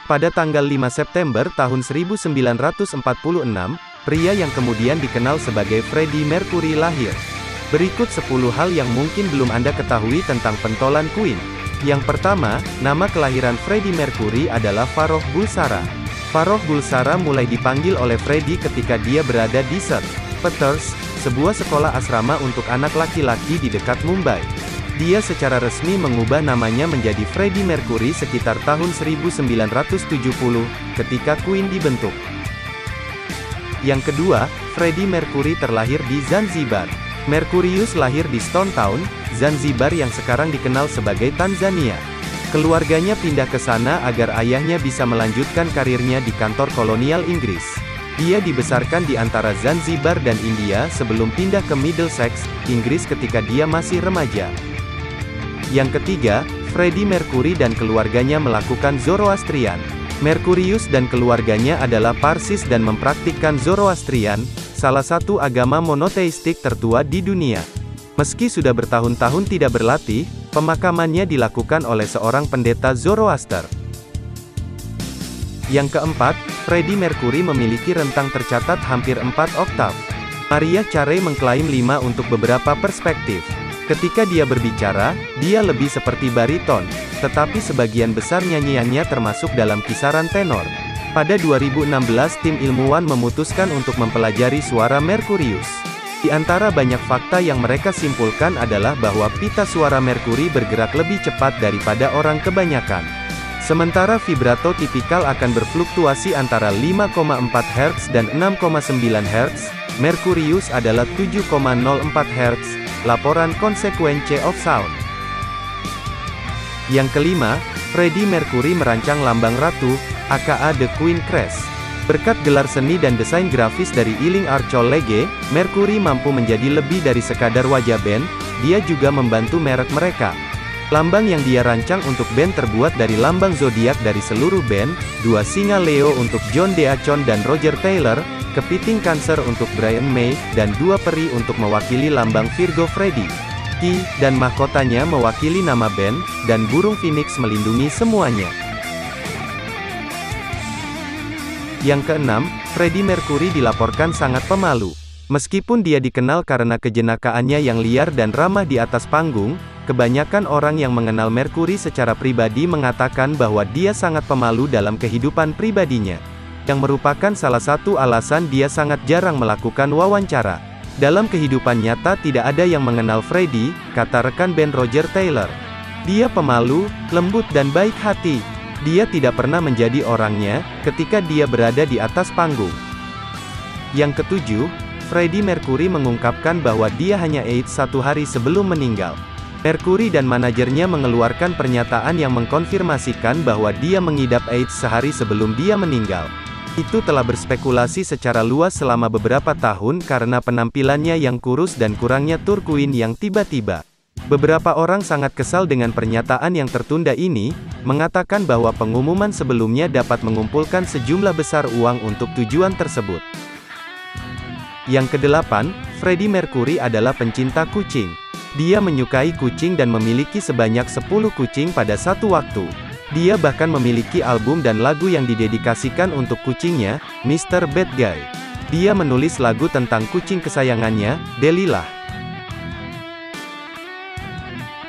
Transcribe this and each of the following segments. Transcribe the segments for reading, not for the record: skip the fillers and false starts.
Pada tanggal 5 September tahun 1946, pria yang kemudian dikenal sebagai Freddie Mercury lahir. Berikut 10 hal yang mungkin belum Anda ketahui tentang pentolan Queen. Yang pertama, nama kelahiran Freddie Mercury adalah Farrokh Bulsara. Farrokh Bulsara mulai dipanggil oleh Freddie ketika dia berada di St. Peters, sebuah sekolah asrama untuk anak laki-laki di dekat Mumbai. Dia secara resmi mengubah namanya menjadi Freddie Mercury sekitar tahun 1970, ketika Queen dibentuk. Yang kedua, Freddie Mercury terlahir di Zanzibar. Mercurius lahir di Stone Town, Zanzibar yang sekarang dikenal sebagai Tanzania. Keluarganya pindah ke sana agar ayahnya bisa melanjutkan karirnya di kantor kolonial Inggris. Dia dibesarkan di antara Zanzibar dan India sebelum pindah ke Middlesex, Inggris ketika dia masih remaja. Yang ketiga, Freddie Mercury dan keluarganya melakukan Zoroastrian. Mercurius dan keluarganya adalah Parsis dan mempraktikkan Zoroastrian, salah satu agama monoteistik tertua di dunia. Meski sudah bertahun-tahun tidak berlatih, pemakamannya dilakukan oleh seorang pendeta Zoroaster. Yang keempat, Freddie Mercury memiliki rentang tercatat hampir 4 oktav. Mariah Carey mengklaim 5 untuk beberapa perspektif. Ketika dia berbicara, dia lebih seperti bariton, tetapi sebagian besar nyanyiannya termasuk dalam kisaran tenor. Pada 2016 tim ilmuwan memutuskan untuk mempelajari suara Mercurius. Di antara banyak fakta yang mereka simpulkan adalah bahwa pita suara Mercury bergerak lebih cepat daripada orang kebanyakan. Sementara vibrato tipikal akan berfluktuasi antara 5,4 Hz dan 6,9 Hz, Mercurius adalah 7,04 Hz. Laporan Consequence of Sound. Yang kelima, Freddie Mercury merancang lambang ratu, aka The Queen Crest. Berkat gelar seni dan desain grafis dari Ealing Archeolege, Mercury mampu menjadi lebih dari sekadar wajah band, dia juga membantu merek mereka. Lambang yang dia rancang untuk band terbuat dari lambang zodiak dari seluruh band, 2 singa Leo untuk John Deacon dan Roger Taylor, kepiting Cancer untuk Brian May, dan 2 peri untuk mewakili lambang Virgo Freddie. Key dan mahkotanya mewakili nama band, dan burung phoenix melindungi semuanya. Yang keenam, Freddie Mercury dilaporkan sangat pemalu. Meskipun dia dikenal karena kejenakaannya yang liar dan ramah di atas panggung, kebanyakan orang yang mengenal Mercury secara pribadi mengatakan bahwa dia sangat pemalu dalam kehidupan pribadinya. Yang merupakan salah satu alasan dia sangat jarang melakukan wawancara. Dalam kehidupan nyata tidak ada yang mengenal Freddie, kata rekan band Roger Taylor. Dia pemalu, lembut dan baik hati. Dia tidak pernah menjadi orangnya, ketika dia berada di atas panggung. Yang ketujuh, Freddie Mercury mengungkapkan bahwa dia hanya AIDS 1 hari sebelum meninggal. Mercury dan manajernya mengeluarkan pernyataan yang mengkonfirmasikan bahwa dia mengidap AIDS sehari sebelum dia meninggal. Itu telah berspekulasi secara luas selama beberapa tahun karena penampilannya yang kurus dan kurangnya tur Queen yang tiba-tiba. Beberapa orang sangat kesal dengan pernyataan yang tertunda ini, mengatakan bahwa pengumuman sebelumnya dapat mengumpulkan sejumlah besar uang untuk tujuan tersebut. Yang kedelapan, Freddie Mercury adalah pencinta kucing. Dia menyukai kucing dan memiliki sebanyak 10 kucing pada satu waktu. Dia bahkan memiliki album dan lagu yang didedikasikan untuk kucingnya, Mr. Bad Guy. Dia menulis lagu tentang kucing kesayangannya, Delilah.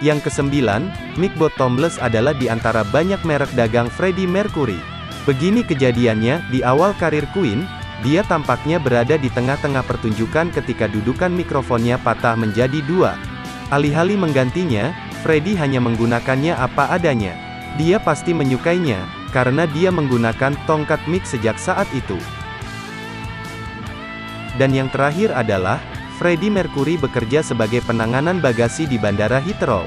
Yang kesembilan, Mick Bottomless adalah di antara banyak merek dagang Freddie Mercury. Begini kejadiannya, di awal karir Queen, dia tampaknya berada di tengah-tengah pertunjukan ketika dudukan mikrofonnya patah menjadi 2. Alih-alih menggantinya, Freddie hanya menggunakannya apa adanya. Dia pasti menyukainya, karena dia menggunakan tongkat mic sejak saat itu. Dan yang terakhir adalah, Freddie Mercury bekerja sebagai penanganan bagasi di Bandara Heathrow.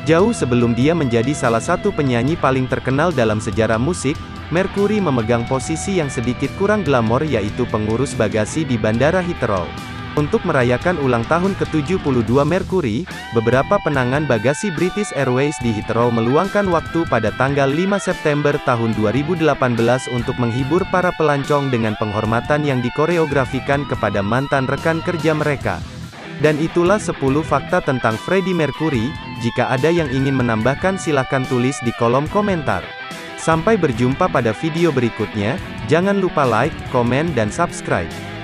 Jauh sebelum dia menjadi salah satu penyanyi paling terkenal dalam sejarah musik, Mercury memegang posisi yang sedikit kurang glamor yaitu pengurus bagasi di Bandara Heathrow. Untuk merayakan ulang tahun ke-72 Mercury, beberapa penangan bagasi British Airways di Heathrow meluangkan waktu pada tanggal 5 September tahun 2018 untuk menghibur para pelancong dengan penghormatan yang dikoreografikan kepada mantan rekan kerja mereka. Dan itulah 10 fakta tentang Freddie Mercury. Jika ada yang ingin menambahkan silakan tulis di kolom komentar. Sampai berjumpa pada video berikutnya, jangan lupa like, komen dan subscribe.